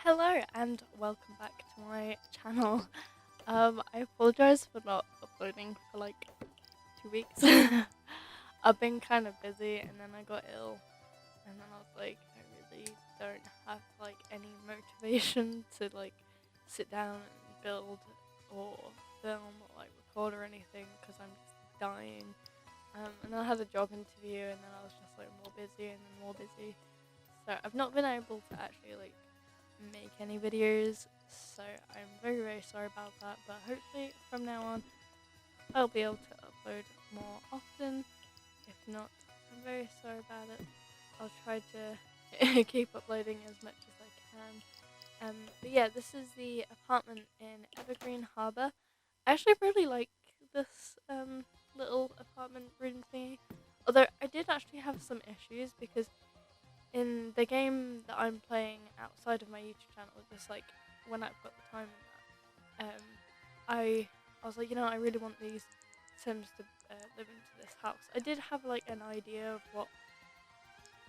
Hello and welcome back to my channel. I apologize for not uploading for like 2 weeks. I've been kind of busy and then I got ill and then I was like, I really don't have like any motivation to like sit down and build or film or like record or anything because I'm just dying. And I had a job interview and then I was just like more busy and then more busy. So I've not been able to actually like make any videos, so I'm very sorry about that, but hopefully from now on I'll be able to upload more often. If not, I'm very sorry about it. I'll try to keep uploading as much as I can. But yeah, this is the apartment in Evergreen Harbour. I actually really like this little apartment room thingy, although I did actually have some issues because in the game that I'm playing outside of my YouTube channel, just like when I've got the time in that, I was like, I really want these Sims to live into this house. I did have like an idea of what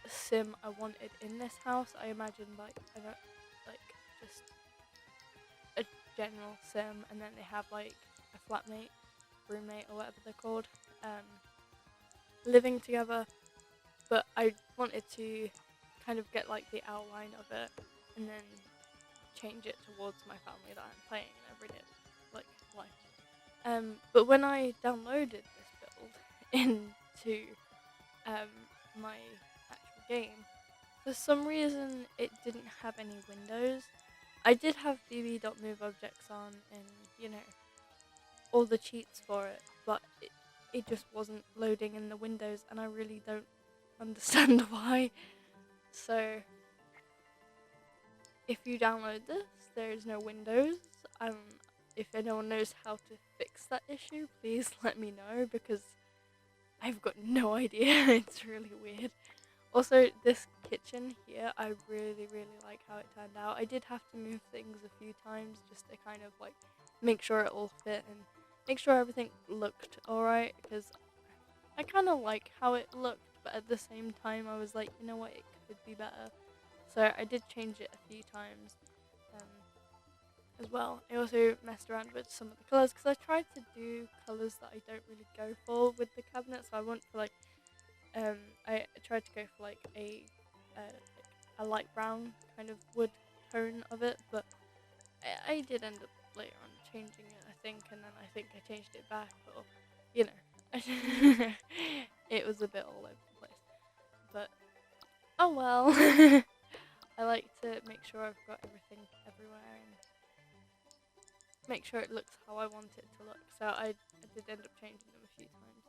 Sim I wanted in this house. I imagined like like just a general Sim, and then they have like a flatmate, roommate, or whatever they're called, living together. But I wanted to kind of get like the outline of it and then change it towards my family that I'm playing in everyday like life. But when I downloaded this build into my actual game, for some reason it didn't have any windows. I did have bb.move objects on and all the cheats for it, but it just wasn't loading in the windows and I really don't understand why. So if you download this, there is no windows. If anyone knows how to fix that issue, please let me know because I've got no idea. It's really weird. Also, this kitchen here, I really like how it turned out. I did have to move things a few times just to kind of like make sure it all fit and make sure everything looked alright because I kind of like how it looked, but at the same time I was like, you know what, it could be better. So I did change it a few times as well. I also messed around with some of the colours because I tried to do colours that I don't really go for with the cabinet. So I went for like, I tried to go for like a light brown kind of wood tone of it, but I did end up later on changing it, I think, and then I think I changed it back, or it was a bit all over the place. But oh well. I like to make sure I've got everything everywhere and make sure it looks how I want it to look. So I did end up changing them a few times.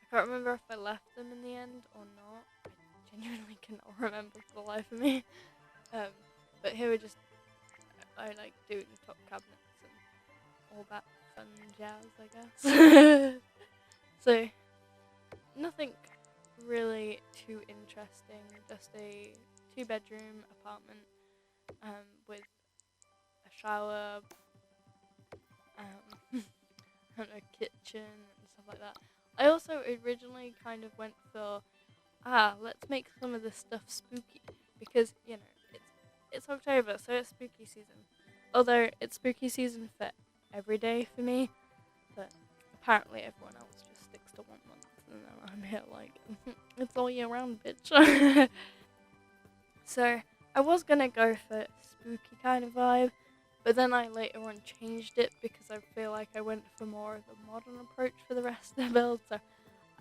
I can't remember if I left them in the end or not. I genuinely cannot remember for the life of me. But here we're just, I like doing top cabinets and all that fun jazz, I guess. So nothing really too interesting, just a 2-bedroom apartment with a shower, and a kitchen and stuff like that. I also originally kind of went for, let's make some of this stuff spooky because it's October, so it's spooky season. Although it's spooky season for every day for me, but apparently everyone else just sticks to 1 month, and then I'm here like, it's all year round, bitch. So I was gonna go for spooky kind of vibe, but then I later on changed it because I feel like I went for more of a modern approach for the rest of the build. So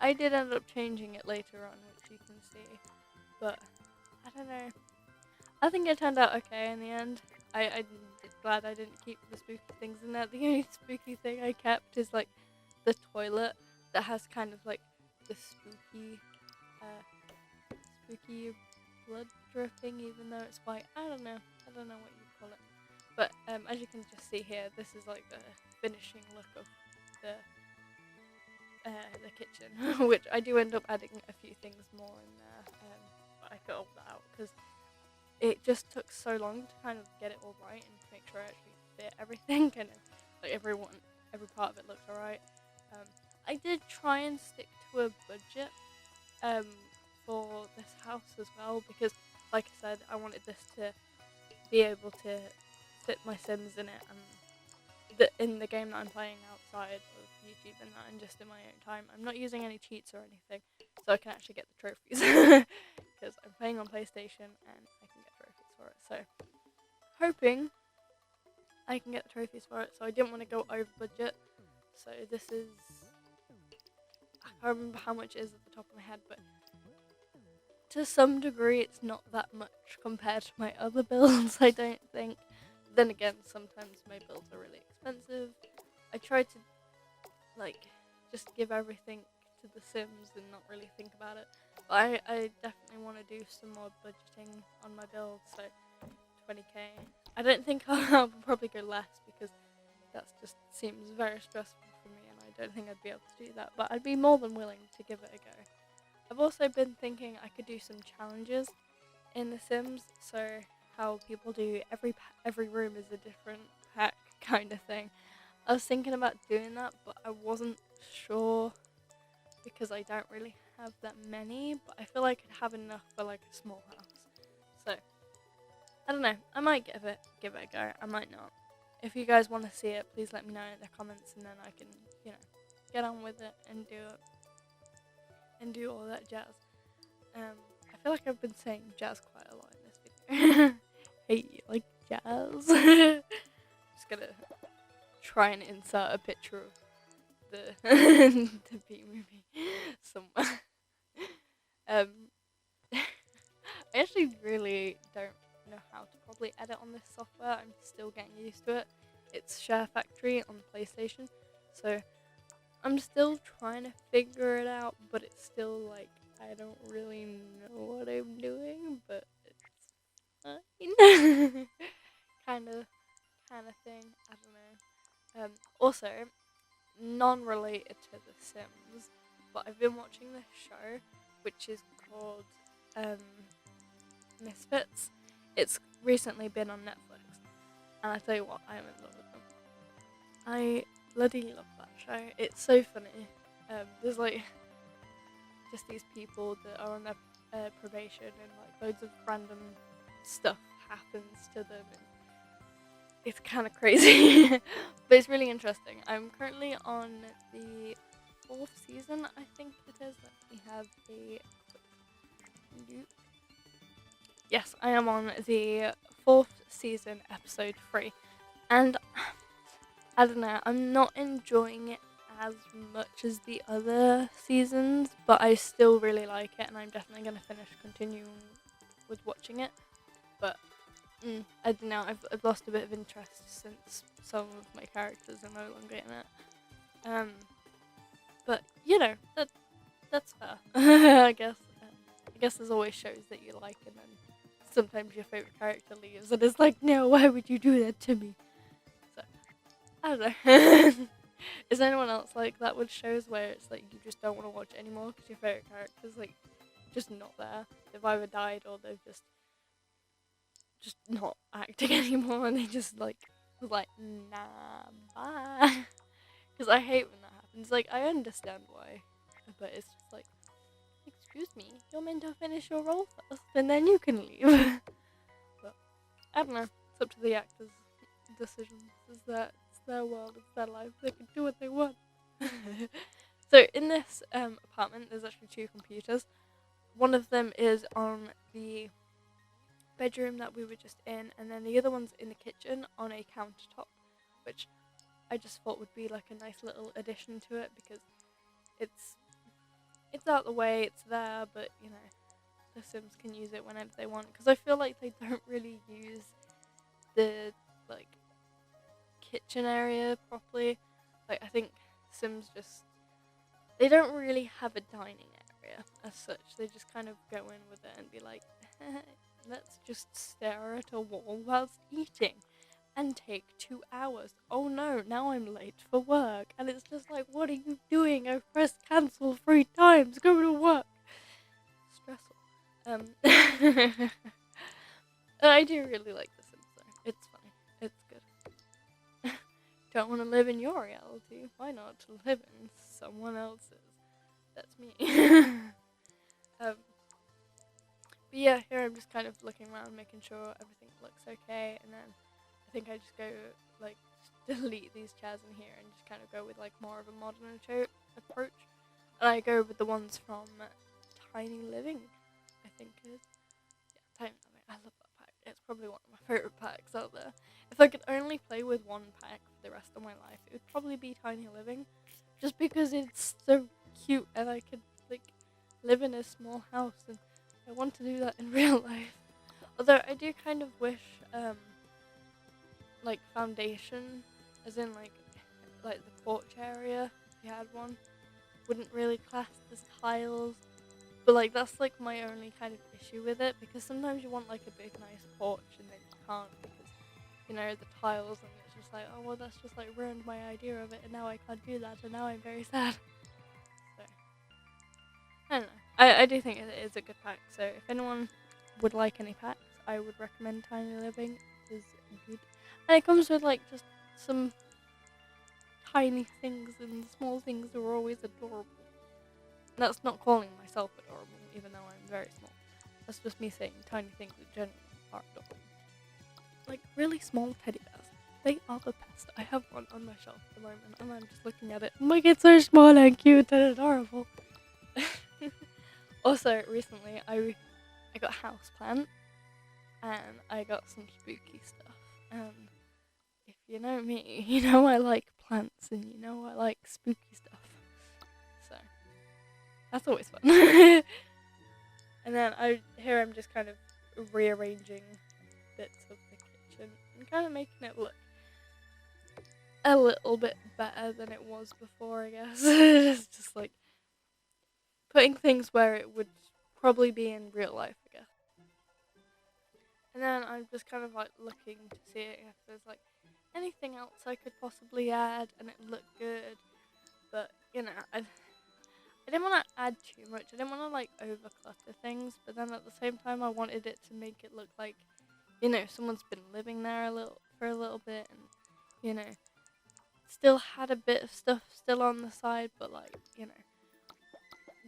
I did end up changing it later on, which you can see. But I don't know. I think it turned out okay in the end. I'm glad I didn't keep the spooky things in there. The only spooky thing I kept is like the toilet that has kind of like the spooky blood dripping, even though it's white. I don't know what you call it. But as you can just see here, this is like the finishing look of the kitchen, which I do end up adding a few things more in there. But I cut all that out because it just took so long to kind of get it all right and to make sure I actually fit everything and like every part of it looked alright. I did try and stick to a budget for this house as well because, like I said, I wanted this to be able to fit my Sims in it, and in the game that I'm playing outside of YouTube and that, and just in my own time. I'm not using any cheats or anything, so I can actually get the trophies because I'm playing on PlayStation and I can get trophies for it. So hoping I can get the trophies for it. So I didn't want to go over budget. So this is, I can't remember how much it is at the top of my head, but to some degree it's not that much compared to my other builds, I don't think. Then again, sometimes my builds are really expensive. I try to like just give everything to The Sims and not really think about it. But I definitely want to do some more budgeting on my build, so 20k. I don't think I'll probably go less because that just seems very stressful for me and I don't think I'd be able to do that. But I'd be more than willing to give it a go. I've also been thinking I could do some challenges in The Sims, so how people do every room is a different pack kind of thing. I was thinking about doing that, but I wasn't sure because I don't really have that many, but I feel like I could have enough for like a small house. So I don't know, I might give it a go, I might not. If you guys want to see it, please let me know in the comments and then I can, get on with it and do all that jazz. I feel like I've been saying jazz quite a lot in this video. Hey, you like jazz? Just gonna try and insert a picture of the the B movie somewhere. I actually really don't know how to probably edit on this software. I'm still getting used to it. It's Share Factory on PlayStation, so I'm still trying to figure it out, but it's still like I don't really know what I'm doing, but it's fine. kind of thing. I don't know. Also, non-related to The Sims, but I've been watching this show, which is called Misfits. It's recently been on Netflix, and I tell you what, I'm in love with them. I bloody love that show. It's so funny. There's like just these people that are on their probation, and like loads of random stuff happens to them, and it's kind of crazy, but it's really interesting. I'm currently on the 4th season, I think it is. Let me have a quick look. Yes, I am on the 4th season, episode 3, and I don't know, I'm not enjoying it as much as the other seasons, but I still really like it, and I'm definitely going to continuing with watching it. But I don't know, I've lost a bit of interest since some of my characters are no longer in it. But that's fair. I guess there's always shows that you like, and then sometimes your favorite character leaves, and it's like, no, why would you do that to me? So I don't know. Is anyone else like that with shows where it's like you just don't want to watch anymore because your favorite character's like just not there? They've either died or they've just not acting anymore, and they just like nah, bye. Because I hate when that happens. Like, I understand why, but it's just like, excuse me, you're meant to finish your role first and then you can leave. But I don't know, it's up to the actors' decisions. It's their world, it's their life, they can do what they want. So in this apartment there's actually 2 computers. One of them is on the bedroom that we were just in, and then the other one's in the kitchen on a countertop, which I just thought would be like a nice little addition to it because it's out the way, it's there, but the Sims can use it whenever they want, because I feel like they don't really use the like kitchen area properly. Like, I think Sims they don't really have a dining area as such. They just kind of go in with it and be like, let's just stare at a wall whilst eating and take 2 hours. Oh no, now I'm late for work. And it's just like, what are you doing? I've pressed cancel 3 times. Go to work. Stressful. I do really like The Sims though. It's funny. It's good. Don't want to live in your reality. Why not live in someone else's? That's me. But yeah, here I'm just kind of looking around, making sure everything's looks okay, and then I think I just go like delete these chairs in here and just kind of go with like more of a modern approach. And I go with the ones from Tiny Living, I think it is. Yeah, Tiny Living. I love that pack. It's probably one of my favorite packs out there. If I could only play with one pack for the rest of my life, it would probably be Tiny Living, just because it's so cute and I could like live in a small house, and I want to do that in real life. Although I do kind of wish like foundation, as in like the porch area, if you had one, wouldn't really class as tiles. But like that's like my only kind of issue with it, because sometimes you want like a big nice porch and then you can't because, you know, the tiles, and it's just like, oh well, that's just like ruined my idea of it, and now I can't do that, and now I'm very sad. So I don't know. I do think it is a good pack. So if anyone would like any packs, I would recommend Tiny Living. It is good, and it comes with like just some tiny things, and the small things are always adorable. That's not calling myself adorable, even though I'm very small. That's just me saying tiny things in general are adorable. Like really small teddy bears. They are the best. I have one on my shelf at the moment, and I'm just looking at it. I'm like, it's so small and cute and adorable. Also, recently I got a houseplant, and I got some spooky stuff. And if you know me, you know I like plants, and you know I like spooky stuff. So that's always fun. And then I'm just kind of rearranging bits of the kitchen and kind of making it look a little bit better than it was before, I guess. It's just like putting things where it would probably be in real life, I guess. And then I'm just kind of like looking to see if there's like anything else I could possibly add and it look good. But you know, I didn't want to add too much. I didn't want to like overclutter things, but then at the same time I wanted it to make it look like, you know, someone's been living there for a little bit, and you know, still had a bit of stuff still on the side, but like, you know,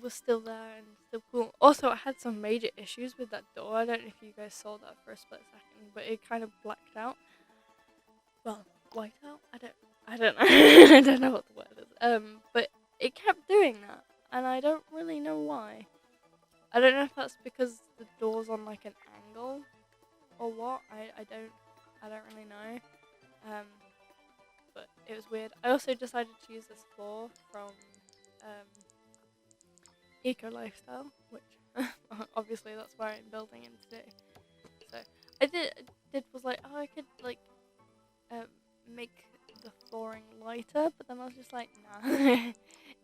was still there and still cool. Also, I had some major issues with that door. I don't know if you guys saw that for a split second, but it kind of blacked out. Well, white out? I don't know. I don't know what the word is. But it kept doing that, and I don't really know why. I don't know if that's because the door's on like an angle or what. I don't really know. But it was weird. I also decided to use this floor from Eco Lifestyle, which obviously that's where I'm building in today. So I was like, oh, I could like make the flooring lighter, but then I was just like, nah,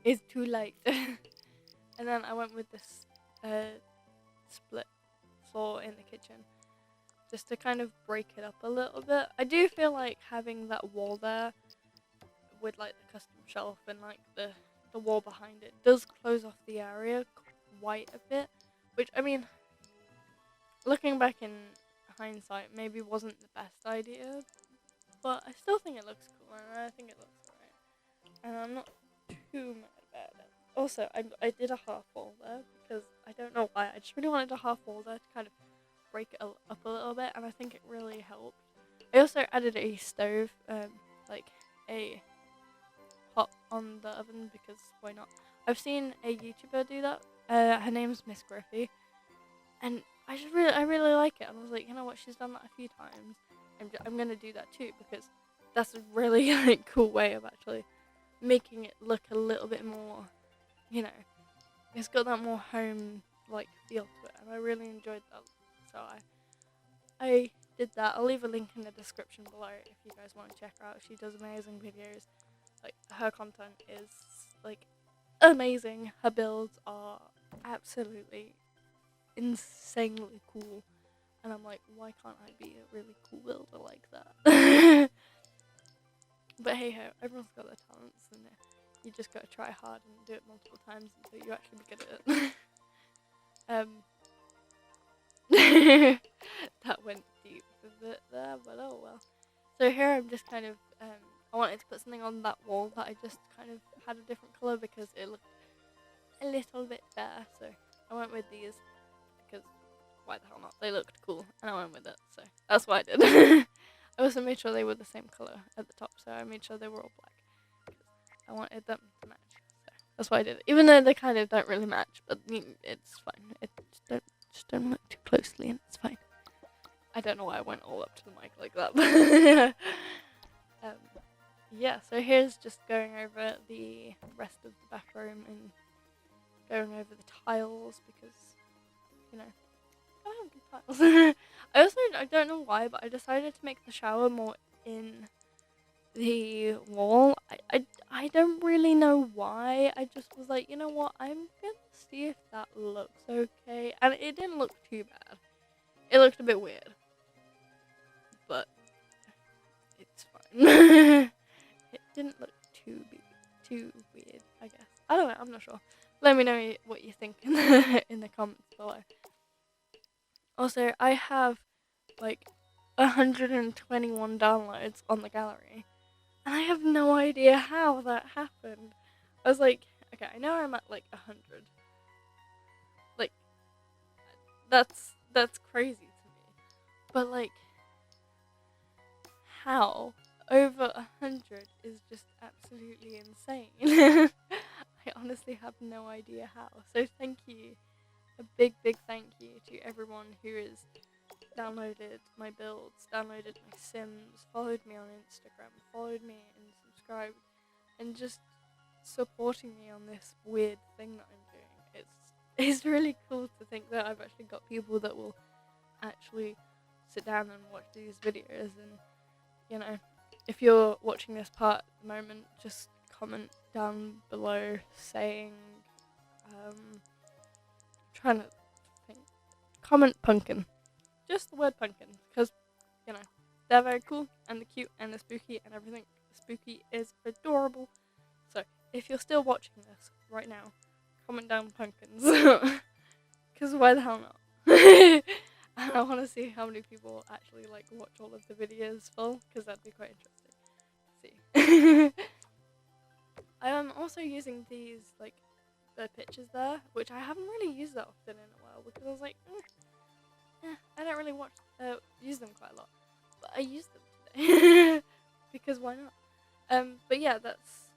it's too light. And then I went with this split floor in the kitchen, just to kind of break it up a little bit. I do feel like having that wall there with like the custom shelf and like the wall behind it does close off the area quite a bit, which I mean, looking back in hindsight, maybe wasn't the best idea, but I still think it looks cool, and I think it looks alright, and I'm not too mad about it. Also, I did a half wall there because I don't know why, I just really wanted a half wall there to kind of break it up a little bit, and I think it really helped. I also added a stove, like a hot on the oven, because why not? I've seen a YouTuber do that. Her name's Miss Griffey, and I really like it. And I was like, you know what? She's done that a few times. I'm gonna do that too, because that's a really like cool way of actually making it look a little bit more, you know, it's got that more home like feel to it, and I really enjoyed that. So I did that. I'll leave a link in the description below if you guys want to check her out. She does amazing videos. Like, her content is like amazing. Her builds are absolutely insanely cool, and I'm like, why can't I be a really cool builder like that? But hey ho, everyone's got their talents, and you just gotta try hard and do it multiple times until you actually be good at it. That went deep a bit there, but oh well. So here I'm just kind of I wanted to put something on that wall that I just kind of had a different colour because it looked a little bit better. So I went with these because why the hell not? They looked cool, and I went with it, so that's what I did. I also made sure they were the same color at the top, so I made sure they were all black. I wanted them to match, so that's why I did it. Even though they kind of don't really match, but it's fine. Just don't look too closely, and it's fine. I don't know why I went all up to the mic like that, but yeah. So here's just going over the rest of the bathroom and going over the tiles because you know I have good tiles. I don't know why, but I decided to make the shower more in the wall. I don't really know why. I just was like, you know what, I'm gonna see if that looks okay. And it didn't look too bad. It looked a bit weird. But it's fine. It didn't look too weird, I guess. I don't know, I'm not sure. Let me know what you think in the comments below. Also, I have like 121 downloads on the gallery. And I have no idea how that happened. I was like, okay, I know I'm at like 100. Like, that's crazy to me. But like, how? Over 100 is just absolutely insane. I honestly have no idea how. So thank you. A big thank you to everyone who has downloaded my builds, downloaded my sims, followed me on Instagram, followed me and subscribed, and just supporting me on this weird thing that I'm doing. It's really cool to think that I've actually got people that will actually sit down and watch these videos. And you know, if you're watching this part at the moment, just comment down below saying trying to think, comment pumpkin. Just the word pumpkin, because, you know, they're very cool, and they're cute, and they're spooky, and everything. Spooky is adorable. So, if you're still watching this right now, comment down pumpkins. Because why the hell not? And I want to see how many people actually, like, watch all of the videos full, because that'd be quite interesting to see. I am also using these, like, the pictures there, which I haven't really used that often in a while, because I was like, I don't really use them quite a lot, but I used them today because why not? But yeah, that's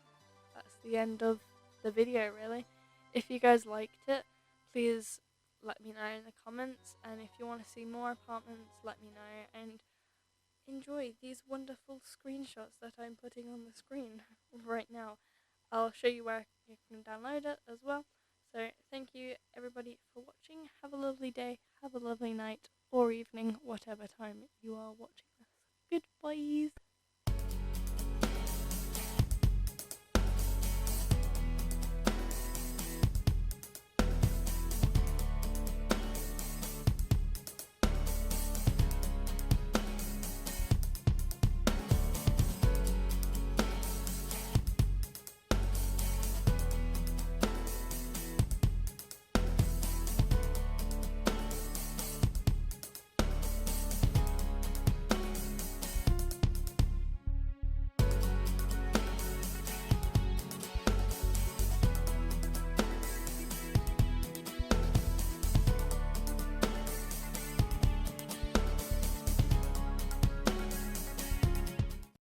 the end of the video really. If you guys liked it, please let me know in the comments, and if you want to see more apartments, let me know, and enjoy these wonderful screenshots that I'm putting on the screen right now. I'll show you where you can download it as well. So thank you everybody for watching. Have a lovely day, have a lovely night or evening, whatever time you are watching this. Goodbye.